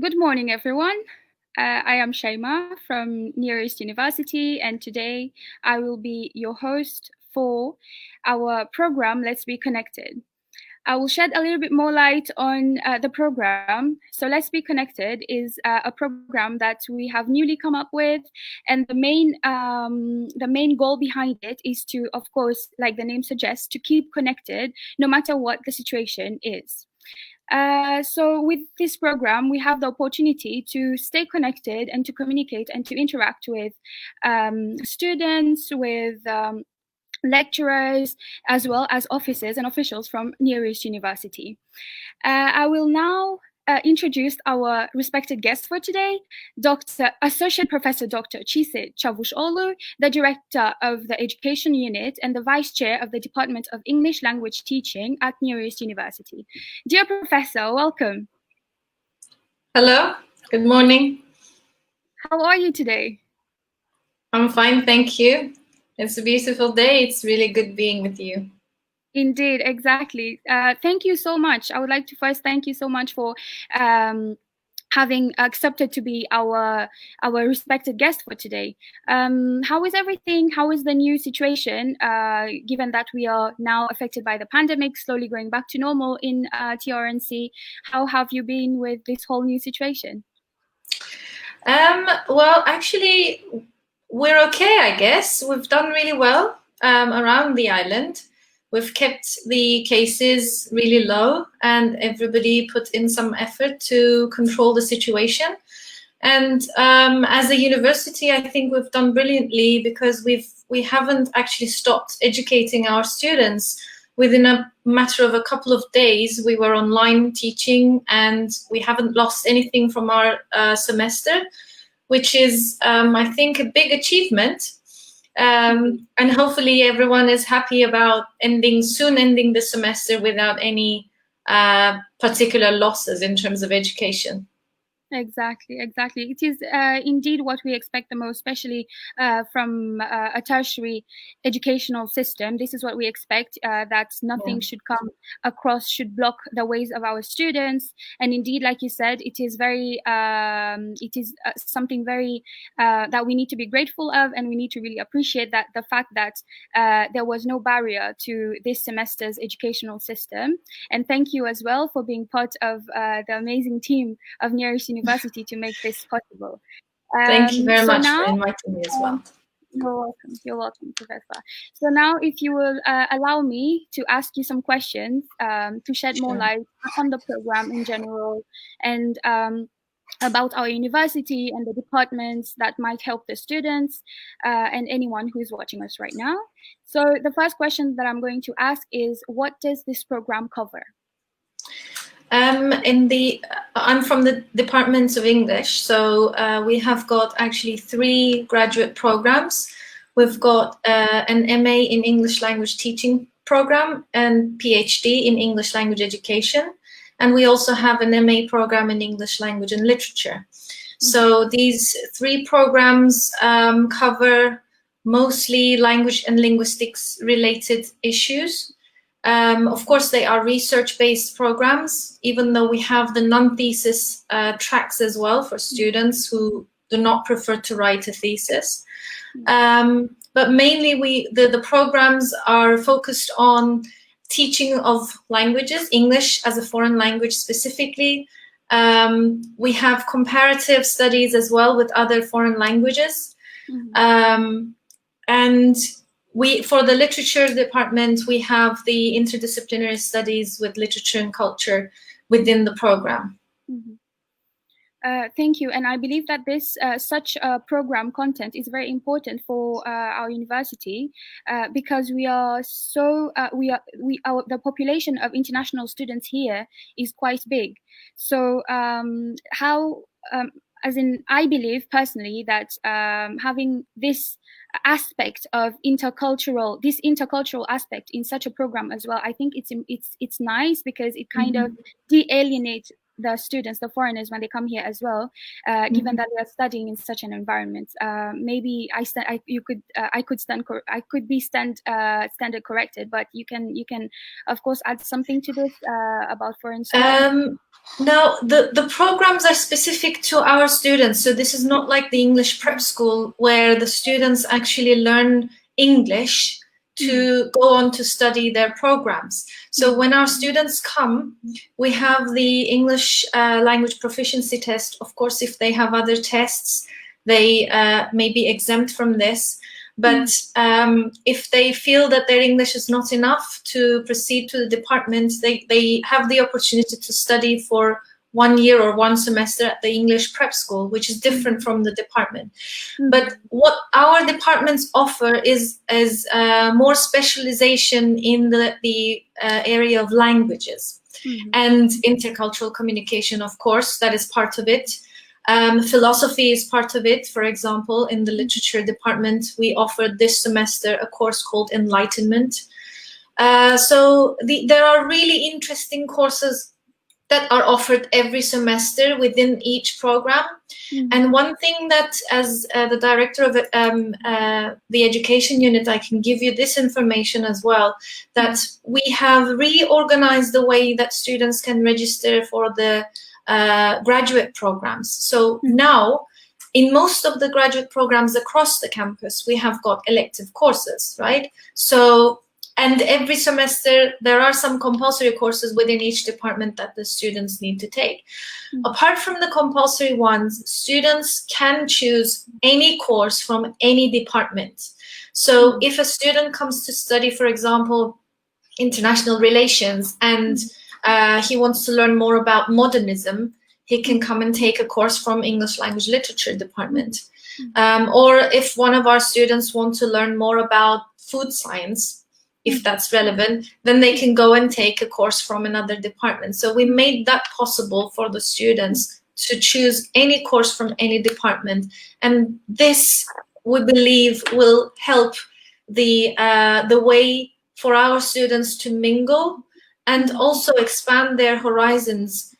Good morning, everyone. I am Shaima from Near East University, and today I will be your host for our program, Let's Be Connected. I will shed a little bit more light on the program. So, Let's Be Connected is a program that we have newly come up with, and the main goal behind it is to, of course, like the name suggests, to keep connected no matter what the situation is. So with this program, we have the opportunity to stay connected and to communicate and to interact with students, with lecturers, as well as officers and officials from Near East University. I will now introduce our respected guest for today, Associate Professor Dr. Çise Çavuşoğlu, the Director of the Education Unit and the Vice Chair of the Department of English Language Teaching at Near East University. Dear Professor, welcome. Hello, good morning. How are you today? I'm fine, thank you. It's a beautiful day. It's really good being with you. Indeed, exactly. Thank you so much. I would like to first thank you so much for having accepted to be our respected guest for today. How is everything? How is the new situation, given that we are now affected by the pandemic, slowly going back to normal in TRNC? How have you been with this whole new situation? Well, actually, we're okay, I guess. We've done really well around the island. We've kept the cases really low, and everybody put in some effort to control the situation. And as a university, I think we've done brilliantly because we haven't actually stopped educating our students. Within a matter of a couple of days, we were online teaching, and we haven't lost anything from our semester, which is, I think, a big achievement. And hopefully everyone is happy about soon ending the semester without any particular losses in terms of education. Exactly. It is indeed what we expect the most, especially from a tertiary educational system. This is what we expect, that nothing should come across, should block the ways of our students. And indeed, like you said, it is something very that we need to be grateful of, and we need to really appreciate that the fact that there was no barrier to this semester's educational system. And thank you as well for being part of the amazing team of Near East University to make this possible. Thank you very much for inviting me as well. You're welcome, Professor. So now, if you will allow me to ask you some questions to shed more light on the program in general, and about our university and the departments that might help the students and anyone who is watching us right now. So the first question that I'm going to ask is, what does this program cover? I'm from the Department of English, so we have got actually 3 graduate programs. We've got an MA in English Language Teaching program and PhD in English Language Education. And we also have an MA program in English Language and Literature. So these 3 programs cover mostly language and linguistics related issues. Of course, they are research-based programs, even though we have the non-thesis tracks as well for students who do not prefer to write a thesis. But mainly the programs are focused on teaching of languages, English as a foreign language specifically. We have comparative studies as well with other foreign languages. And for the literature department, we have the interdisciplinary studies with literature and culture within the program. Thank you, and I believe that this such program content is very important for our university because the population of international students here is quite big. So I believe personally that having this aspect of intercultural aspect in such a program as well, I think it's nice because it kind of de-alienates the students, the foreigners, when they come here as well, given that they are studying in such an environment. Maybe I could be standard corrected, but you can of course add something to this about foreign students. No, the programs are specific to our students. So this is not like the English prep school where the students actually learn English to go on to study their programs. So when our students come, we have the English language proficiency test. Of course, if they have other tests, they may be exempt from this. But if they feel that their English is not enough to proceed to the department, they have the opportunity to study for 1 year or 1 semester at the English prep school, which is different from the department. But what our departments offer is more specialization in the area of languages and intercultural communication, of course, that is part of it. Philosophy is part of it. For example, in the literature department, we offered this semester a course called Enlightenment. So there are really interesting courses that are offered every semester within each program. And one thing that, as the director of the education unit, I can give you this information as well, that we have reorganized the way that students can register for the graduate programs. So now, in most of the graduate programs across the campus, we have got elective courses, right? So, and every semester, there are some compulsory courses within each department that the students need to take. Apart from the compulsory ones, students can choose any course from any department. So if a student comes to study, for example, international relations, and he wants to learn more about modernism, he can come and take a course from English language literature department. Or if one of our students want to learn more about food science, if that's relevant, then they can go and take a course from another department. So we made that possible for the students to choose any course from any department. And this, we believe, will help the way for our students to mingle and also expand their horizons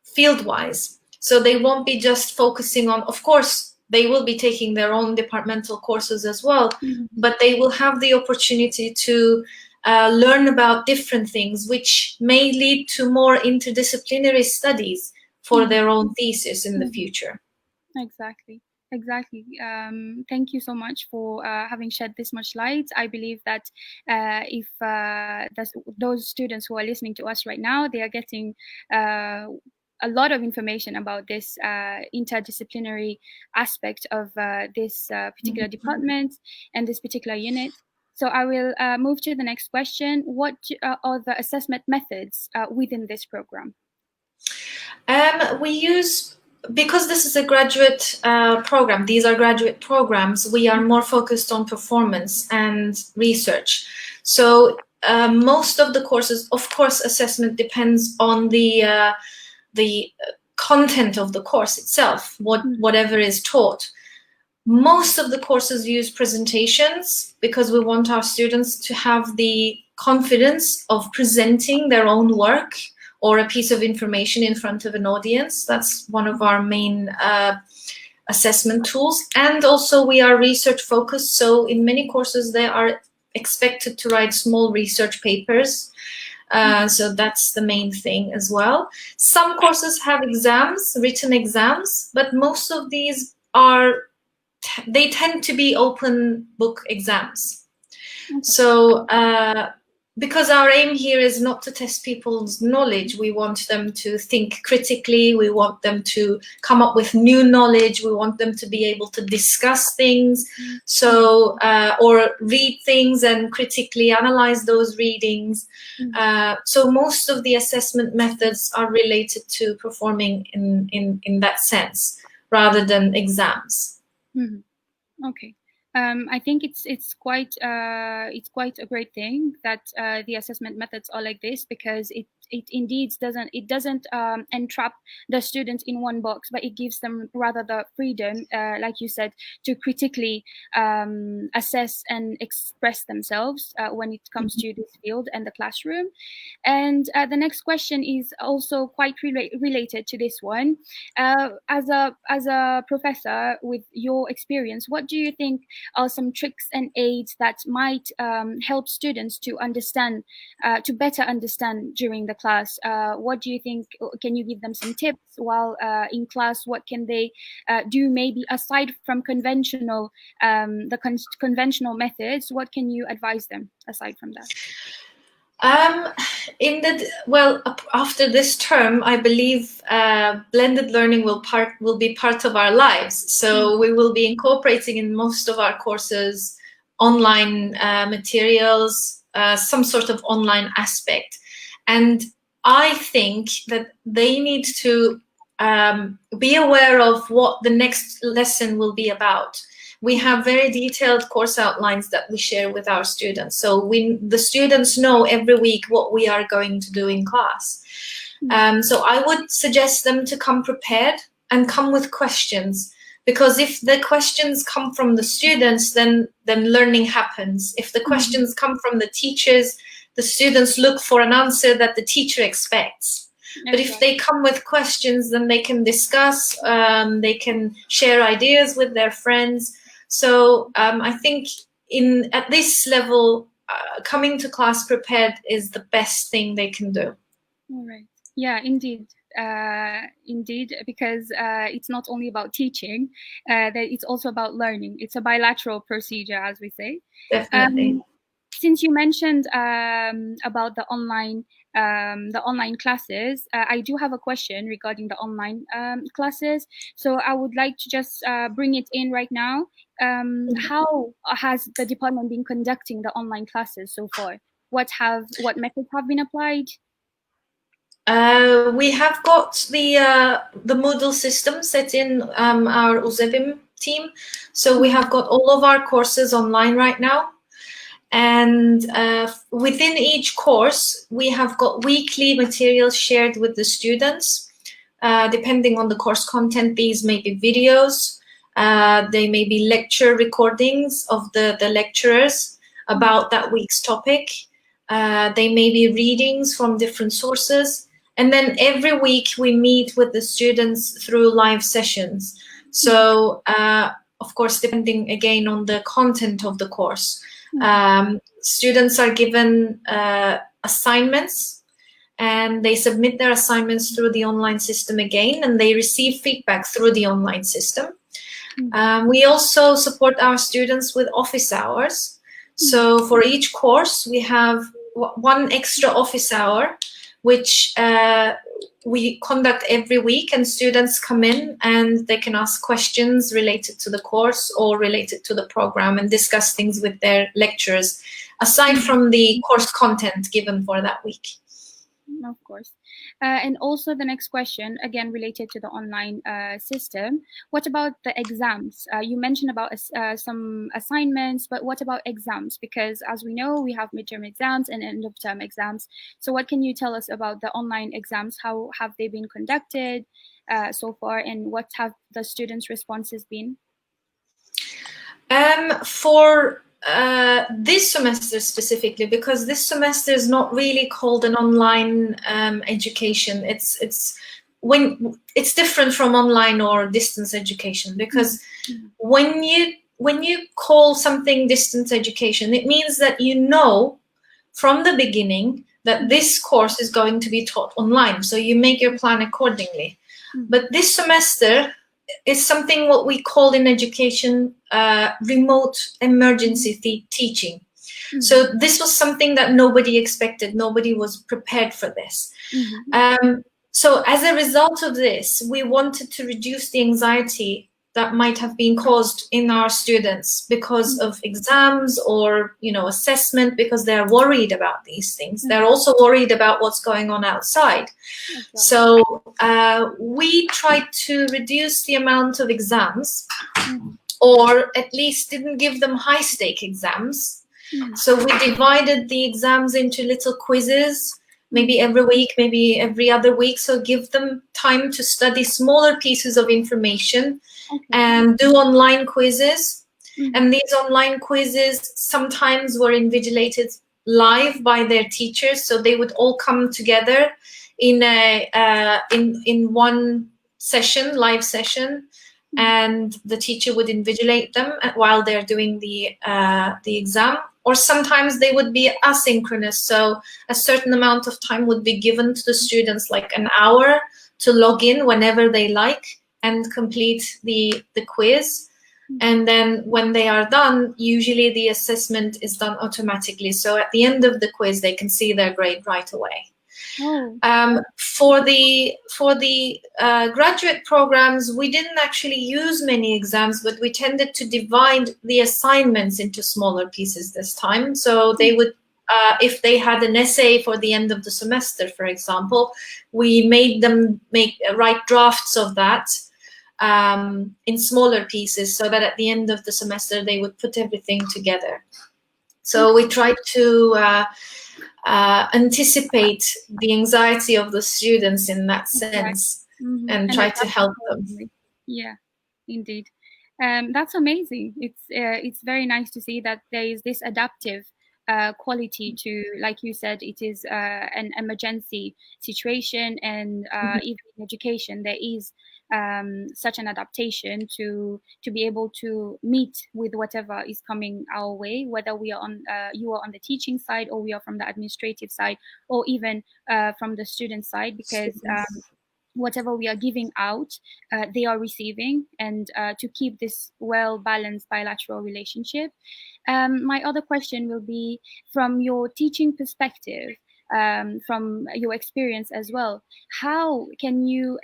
field-wise. So they won't be just focusing on, of course, they will be taking their own departmental courses as well, but they will have the opportunity to learn about different things, which may lead to more interdisciplinary studies for their own thesis in the future. Exactly. Thank you so much for having shed this much light. I believe that if those students who are listening to us right now, they are getting a lot of information about this interdisciplinary aspect of this particular department and this particular unit. So I will move to the next question. What are the assessment methods within this program? We use, because this is a graduate program, these are graduate programs, we are more focused on performance and research. So most of the courses, of course, assessment depends on the content of the course itself, whatever is taught. Most of the courses use presentations because we want our students to have the confidence of presenting their own work or a piece of information in front of an audience. That's one of our main assessment tools. And also we are research focused. So in many courses, they are expected to write small research papers. So that's the main thing as well. Some courses have exams, written exams, but most of these they tend to be open book exams. So because our aim here is not to test people's knowledge, we want them to think critically, we want them to come up with new knowledge, we want them to be able to discuss things, so or read things and critically analyze those readings. So most of the assessment methods are related to performing in that sense, rather than exams. Okay. I think it's quite a great thing that the assessment methods are like this, because it indeed doesn't entrap the students in one box, but it gives them rather the freedom, like you said, to critically assess and express themselves when it comes to this field and the classroom. And the next question is also quite related to this one. As a professor, with your experience, what do you think are some tricks and aids that might help students to understand, to better understand during the class? What do you think? Can you give them some tips while in class? What can they do, maybe aside from conventional conventional methods? What can you advise them aside from that? After this term, I believe blended learning will be part of our lives. So we will be incorporating in most of our courses online materials, some sort of online aspect. And I think that they need to be aware of what the next lesson will be about. We have very detailed course outlines that we share with our students. So the students know every week what we are going to do in class. So I would suggest them to come prepared and come with questions, because if the questions come from the students, then learning happens. If the questions come from the teachers, the students look for an answer that the teacher expects. But if they come with questions, then they can discuss, they can share ideas with their friends. So I think at this level, coming to class prepared is the best thing they can do. All right. Yeah, indeed. Indeed, because it's not only about teaching, that it's also about learning. It's a bilateral procedure, as we say. Definitely. Since you mentioned about the online classes, I do have a question regarding the online classes. So I would like to just bring it in right now. How has the department been conducting the online classes so far? What methods have been applied? We have got the Moodle system set in our Uzebim team. So we have got all of our courses online right now. And within each course, we have got weekly materials shared with the students. Depending on the course content, these may be videos, they may be lecture recordings of the lecturers about that week's topic. They may be readings from different sources. And then every week we meet with the students through live sessions. So, of course, depending again on the content of the course. Students are given assignments, and they submit their assignments through the online system again, and they receive feedback through the online system. We also support our students with office hours. So for each course, we have one extra office hour, which we conduct every week, and students come in and they can ask questions related to the course or related to the program and discuss things with their lecturers, aside from the course content given for that week. Of course. And also the next question, again related to the online system, what about the exams? You mentioned about some assignments, but what about exams? Because as we know, we have midterm exams and end of term exams. So what can you tell us about the online exams? How have they been conducted so far, and what have the students' responses been? For this semester specifically, because this semester is not really called an online education. It's different from online or distance education, because when you call something distance education, it means that you know from the beginning that this course is going to be taught online, so you make your plan accordingly. But this semester is something what we call in education remote emergency teaching. So this was something that nobody expected. Nobody was prepared for this. So as a result of this, we wanted to reduce the anxiety that might have been caused in our students because of exams or assessment, because they're worried about these things. They're also worried about what's going on outside. So we tried to reduce the amount of exams or at least didn't give them high-stake exams. So we divided the exams into little quizzes, maybe every week, maybe every other week. So give them time to study smaller pieces of information and do online quizzes. And these online quizzes sometimes were invigilated live by their teachers. So they would all come together in in one session, live session, and the teacher would invigilate them while they're doing the exam. Or sometimes they would be asynchronous, so a certain amount of time would be given to the students, like an hour, to log in whenever they like and complete the quiz. And then when they are done, usually the assessment is done automatically. So at the end of the quiz, they can see their grade right away. For the graduate programs, we didn't actually use many exams, but we tended to divide the assignments into smaller pieces this time. So they would, if they had an essay for the end of the semester, for example, we made them write drafts of that in smaller pieces, so that at the end of the semester they would put everything together. So we tried to anticipate the anxiety of the students in that sense, and try to help them. Yeah, indeed. That's amazing. It's very nice to see that there is this adaptive quality to, like you said, it is an emergency situation, and even in education there is such an adaptation to be able to meet with whatever is coming our way, whether we are on you are on the teaching side, or we are from the administrative side, or even from the student side, because whatever we are giving out, they are receiving, and to keep this well-balanced bilateral relationship. My other question will be, from your teaching perspective, from your experience as well, how can you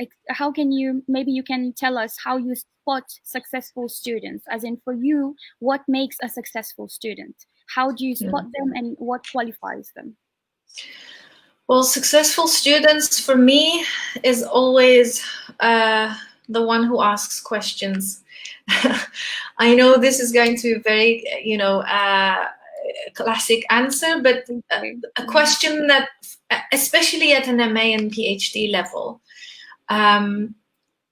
maybe you can tell us how you spot successful students, as in, for you, what makes a successful student? How do you spot them, and what qualifies them? Well, successful students for me is always the one who asks questions. I know this is going to be very, classic answer, but a question that, especially at an MA and PhD level,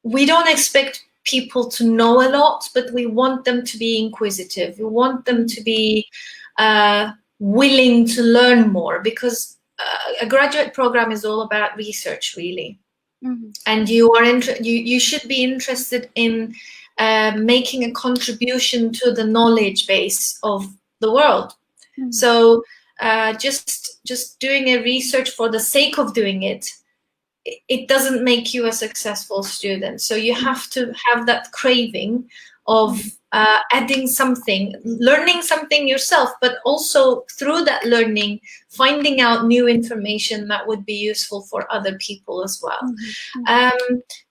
we don't expect people to know a lot, but we want them to be inquisitive. We want them to be willing to learn more, because a graduate program is all about research, really. And you should be interested in making a contribution to the knowledge base of the world. So just doing a research for the sake of doing it, it doesn't make you a successful student. So you have to have that craving of adding something, learning something yourself, but also through that learning, finding out new information that would be useful for other people as well.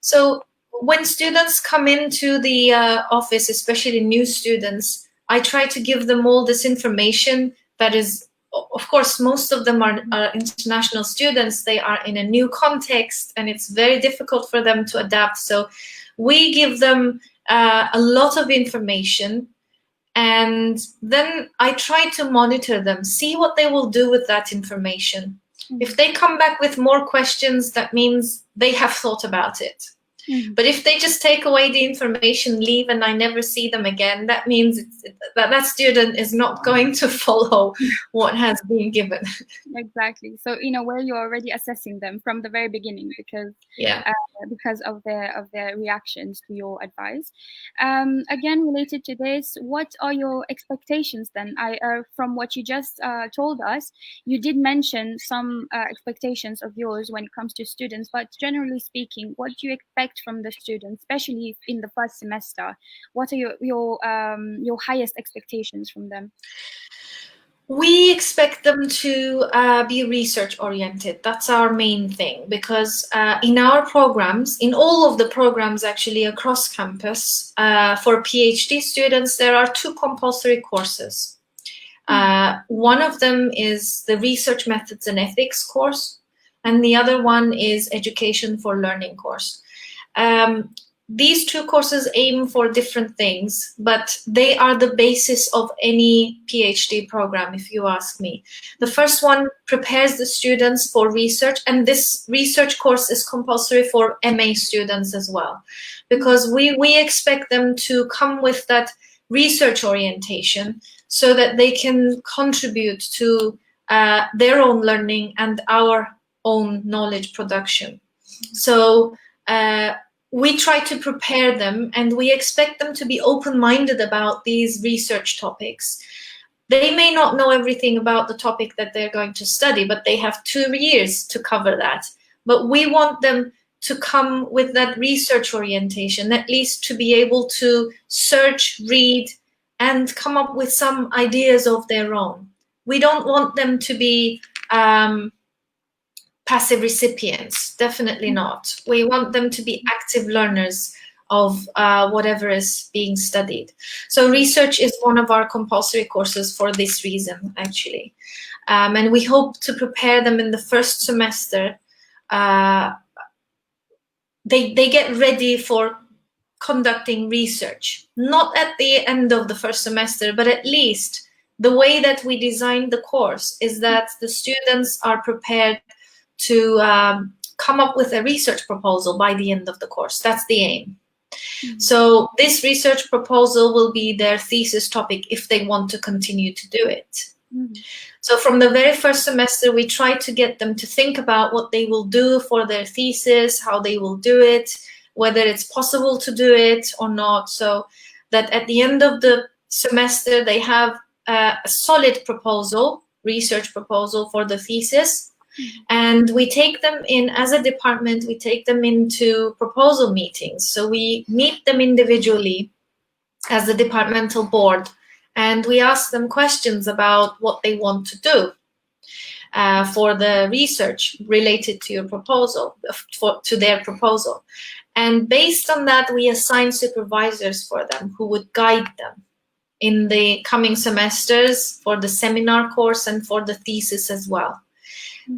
So when students come into the office, especially new students, I try to give them all this information that is, of course, most of them are international students. They are in a new context, and it's very difficult for them to adapt. So we give them a lot of information, and then I try to monitor them, see what they will do with that information. If they come back with more questions, that means they have thought about it. But if they just take away the information, leave, and I never see them again, that means that student is not going to follow what has been given. Exactly. So in a way, you're already assessing them from the very beginning, because of their reactions to your advice. Again, related to this, what are your expectations then? From what you just told us, you did mention some expectations of yours when it comes to students, but generally speaking, what do you expect from the students, especially in the first semester? What are your highest expectations from them? We expect them to be research oriented. That's our main thing, because in our programs, in all of the programs actually across campus, for PhD students, there are 2 compulsory courses. One of them is the Research Methods and Ethics course, and the other one is Education for Learning course. these two courses aim for different things, but they are the basis of any PhD program, if you ask me. The first one prepares the students for research, and this research course is compulsory for MA students as well, because we expect them to come with that research orientation so that they can contribute to their own learning and our own knowledge production. So we try to prepare them, and we expect them to be open-minded about these research topics. They may not know everything about the topic that they're going to study, but they have 2 years to cover that. But we want them to come with that research orientation, at least to be able to search, read, and come up with some ideas of their own. We don't want them to be passive recipients, definitely not. We want them to be active learners of whatever is being studied. So research is one of our compulsory courses for this reason, actually. And we hope to prepare them in the first semester. They get ready for conducting research, not at the end of the first semester, but at least the way that we designed the course is that the students are prepared to come up with a research proposal by the end of the course. That's the aim. So this research proposal will be their thesis topic if they want to continue to do it. So from the very first semester, we try to get them to think about what they will do for their thesis, how they will do it, whether it's possible to do it or not, so that at the end of the semester, they have a solid proposal, research proposal for the thesis. And we take them in, as a department, we take them into proposal meetings. So we meet them individually as the departmental board, and we ask them questions about what they want to do for the research related to your proposal, to their proposal. And based on that, we assign supervisors for them who would guide them in the coming semesters for the seminar course and for the thesis as well.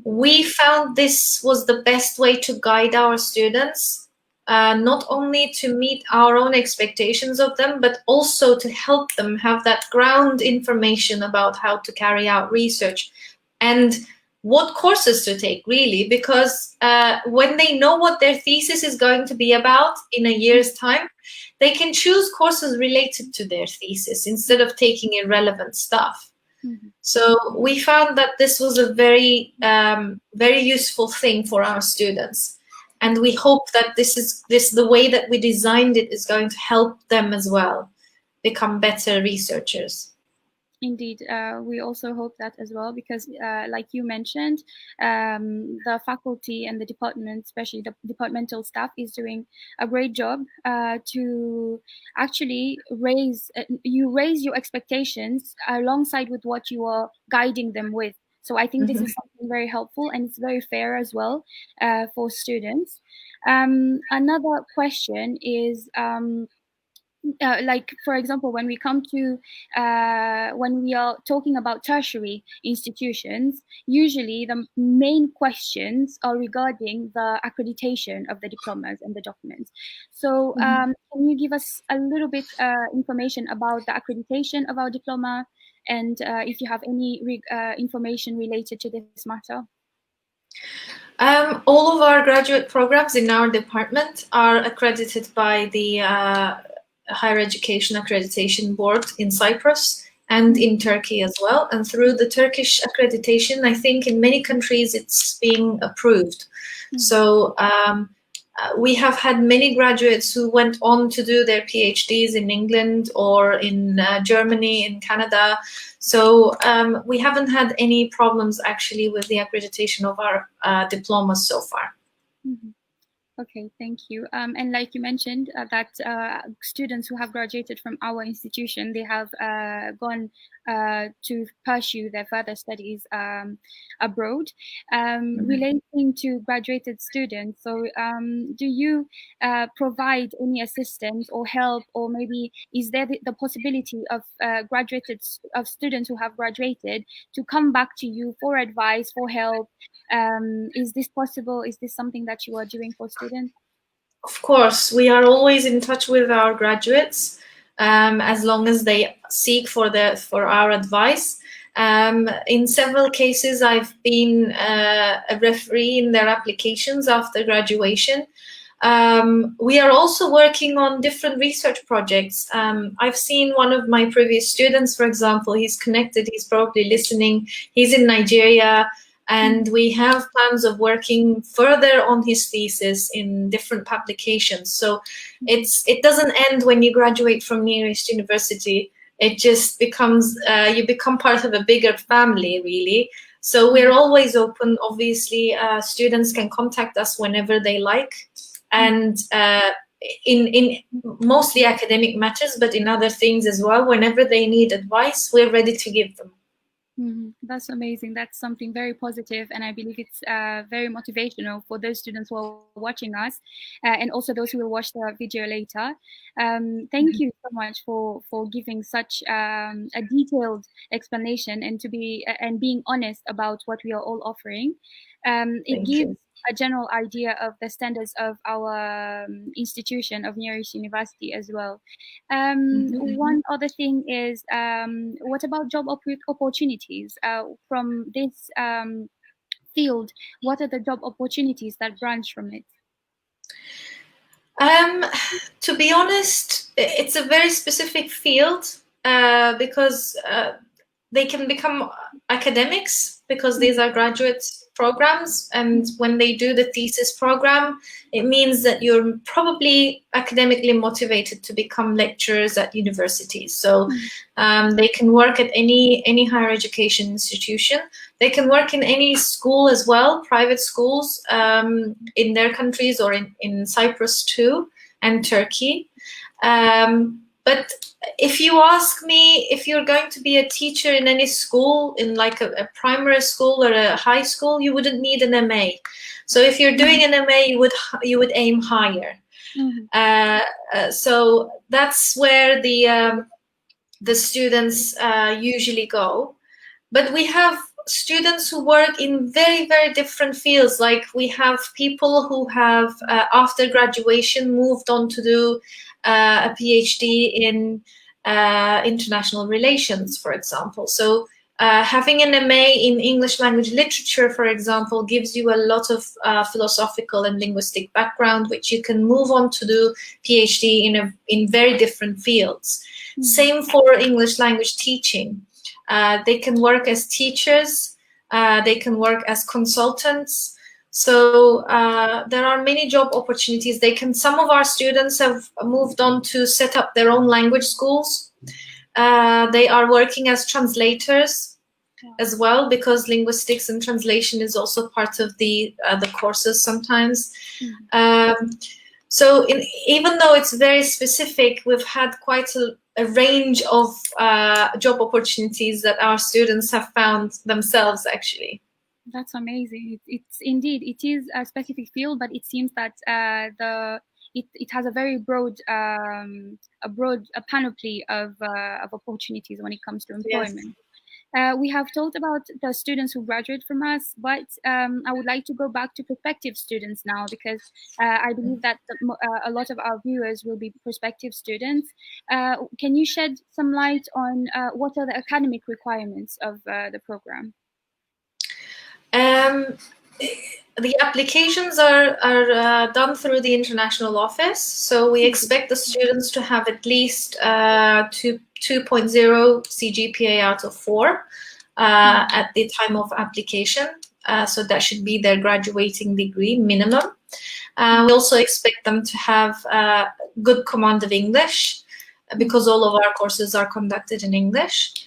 We found this was the best way to guide our students, not only to meet our own expectations of them, but also to help them have that ground information about how to carry out research and what courses to take, really, because when they know what their thesis is going to be about in a year's time, they can choose courses related to their thesis instead of taking irrelevant stuff. So we found that this was a very, very useful thing for our students. And we hope that the way that we designed it is going to help them as well become better researchers. Indeed, we also hope that as well, because like you mentioned, the faculty and the department, especially the departmental staff, is doing a great job to actually raise your expectations alongside with what you are guiding them with. So I think this is something very helpful, and it's very fair as well for students. Another question is, like, for example, when we come to when we are talking about tertiary institutions, usually the main questions are regarding the accreditation of the diplomas and the documents. So can you give us a little bit information about the accreditation of our diploma, and if you have any information related to this matter? All of our graduate programs in our department are accredited by the Higher Education Accreditation Board in Cyprus and in Turkey as well. And through the Turkish accreditation, I think in many countries it's being approved. So we have had many graduates who went on to do their PhDs in England or in Germany, in Canada. So we haven't had any problems actually with the accreditation of our diplomas so far. Okay, thank you. And like you mentioned, that students who have graduated from our institution, they have gone to pursue their further studies abroad. Relating to graduated students, so do you provide any assistance or help, or maybe is there the possibility of students who have graduated to come back to you for advice, for help? Is this possible? Is this something that you are doing for students? Of course, we are always in touch with our graduates, as long as they seek for our advice. In several cases, I've been a referee in their applications after graduation. We are also working on different research projects. I've seen one of my previous students, for example, he's connected, he's probably listening, he's in Nigeria, and we have plans of working further on his thesis in different publications. So it doesn't end when you graduate from Near East University. It just becomes, you become part of a bigger family, really. So we're always open. Obviously, students can contact us whenever they like. And in mostly academic matters, but in other things as well, whenever they need advice, we're ready to give them. That's amazing. That's something very positive, and I believe it's very motivational for those students who are watching us, and also those who will watch the video later. Thank you so much for giving such a detailed explanation and being honest about what we are all offering. It gives a general idea of the standards of our institution of Near East University as well. One other thing is, what about job opportunities from this field? What are the job opportunities that branch from it? To be honest, it's a very specific field because they can become academics because these are graduate programs, and when they do the thesis program, it means that you're probably academically motivated to become lecturers at universities. So they can work at any higher education institution. They can work in any school as well, private schools in their countries, or in Cyprus too, and Turkey. But if you ask me if you're going to be a teacher in any school, in like a primary school or a high school, you wouldn't need an MA. So if you're doing an MA, you would aim higher. So that's where the students usually go. But we have students who work in very, very different fields. Like we have people who have, after graduation, moved on to do a PhD in international relations, for example. So having an MA in English language literature, for example, gives you a lot of philosophical and linguistic background, which you can move on to do PhD in very different fields. Same for English language teaching. They can work as teachers, they can work as consultants. So there are many job opportunities. Some of our students have moved on to set up their own language schools. They are working as translators as well, because linguistics and translation is also part of the courses sometimes. So even though it's very specific, we've had quite a range of job opportunities that our students have found themselves, actually. That's amazing. It's indeed, it is a specific field, but it seems that it has a very broad panoply of opportunities when it comes to employment. Yes. We have talked about the students who graduate from us, but I would like to go back to prospective students now, because I believe that a lot of our viewers will be prospective students. Can you shed some light on what are the academic requirements of the program? The applications are done through the international office. So we expect the students to have at least 2.0 CGPA out of 4 at the time of application. So that should be their graduating degree minimum. We also expect them to have good command of English, because all of our courses are conducted in English.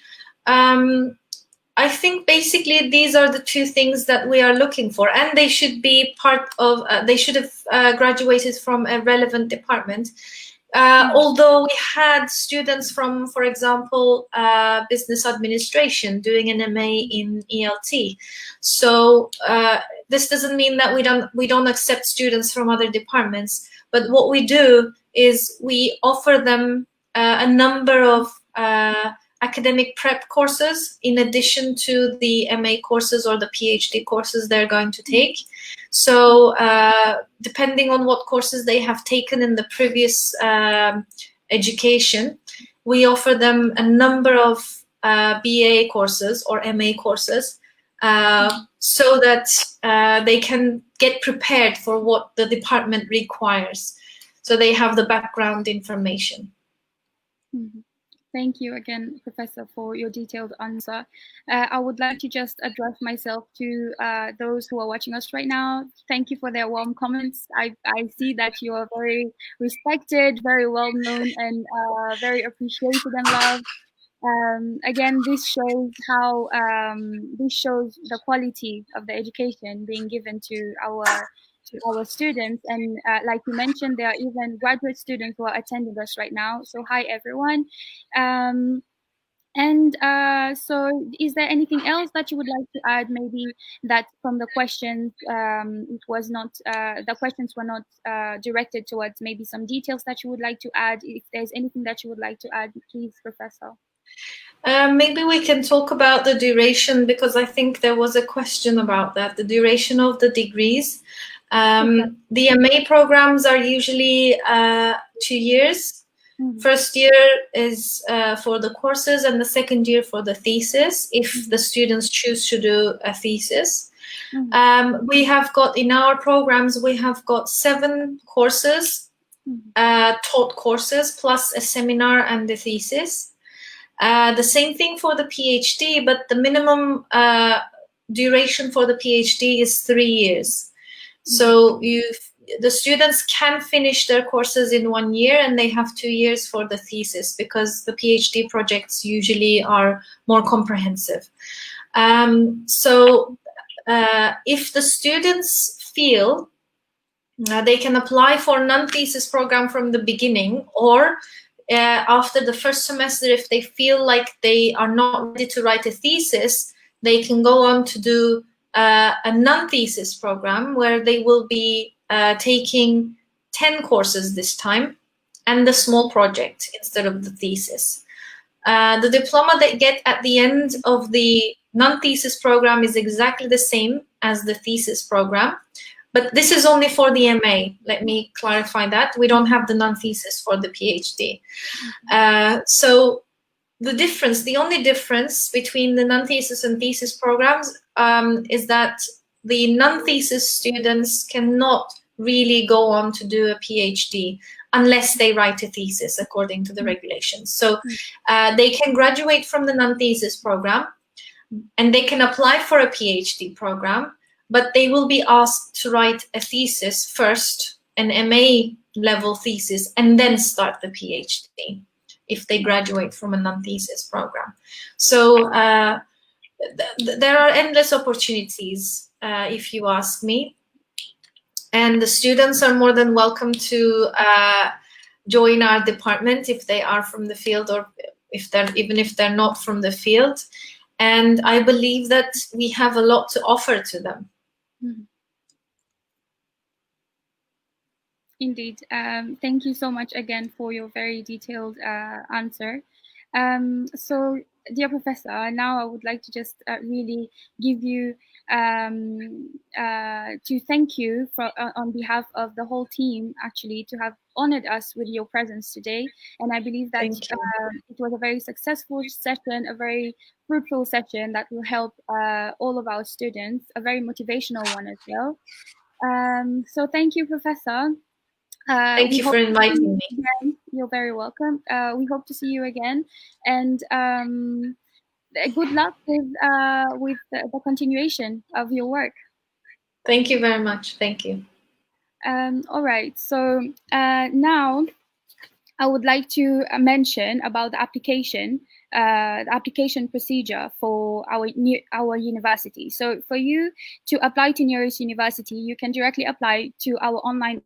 I think basically these are the 2 things that we are looking for, and they should be part of, they should have graduated from a relevant department. Although we had students from, for example, business administration doing an MA in ELT. So this doesn't mean that we don't accept students from other departments, but what we do is we offer them a number of academic prep courses in addition to the MA courses or the PhD courses they're going to take. So depending on what courses they have taken in the previous education, we offer them a number of BA courses or MA courses so that they can get prepared for what the department requires. So they have the background information. Mm-hmm. Thank you again, Professor, for your detailed answer. I would like to just address myself to those who are watching us right now. Thank you for their warm comments. I see that you are very respected, very well known, and very appreciated and loved. Again, this shows how this shows the quality of the education being given to our students. And like you mentioned, there are even graduate students who are attending us right now. So hi everyone. So is there anything else that you would like to add? Maybe that from the questions, it was not, the questions were not directed towards maybe some details that you would like to add. If there's anything that you would like to add, please, Professor. Maybe we can talk about the duration, because I think there was a question about that, the duration of the degrees. The MA programs are usually 2 years. Mm-hmm. First year is for the courses and the second year for the thesis, if mm-hmm. the students choose to do a thesis. Mm-hmm. We have got, in our programs, we have got 7 courses, mm-hmm. Taught courses, plus a seminar and the thesis. The same thing for the PhD, but the minimum duration for the PhD is 3 years. So the students can finish their courses in 1 year, and they have 2 years for the thesis, because the PhD projects usually are more comprehensive. If the students feel they can apply for non-thesis program from the beginning, or after the first semester, if they feel like they are not ready to write a thesis, they can go on to do a non-thesis program where they will be taking 10 courses this time and the small project instead of the thesis. The diploma they get at the end of the non-thesis program is exactly the same as the thesis program, but this is only for the MA. Let me clarify that. We don't have the non-thesis for the PhD. So the only difference between the non-thesis and thesis programs is that the non-thesis students cannot really go on to do a PhD unless they write a thesis according to the regulations. So they can graduate from the non-thesis program and they can apply for a PhD program, but they will be asked to write a thesis first, an MA level thesis, and then start the PhD if they graduate from a non-thesis program. So there are endless opportunities, if you ask me. And the students are more than welcome to join our department if they are from the field, or even if they're not from the field. And I believe that we have a lot to offer to them. Mm-hmm. Indeed. Thank you so much again for your very detailed answer. So, dear Professor, now I would like to just really give you to thank you for, on behalf of the whole team, actually, to have honored us with your presence today. And I believe that it was a very successful session, a very fruitful session that will help all of our students, a very motivational one as well. So thank you, Professor. Thank you for inviting me. Again. You're very welcome. We hope to see you again, and good luck with the continuation of your work. Thank you very much. Thank you. All right. So now I would like to mention about the application procedure for our university. So for you to apply to Nearest University, you can directly apply to our online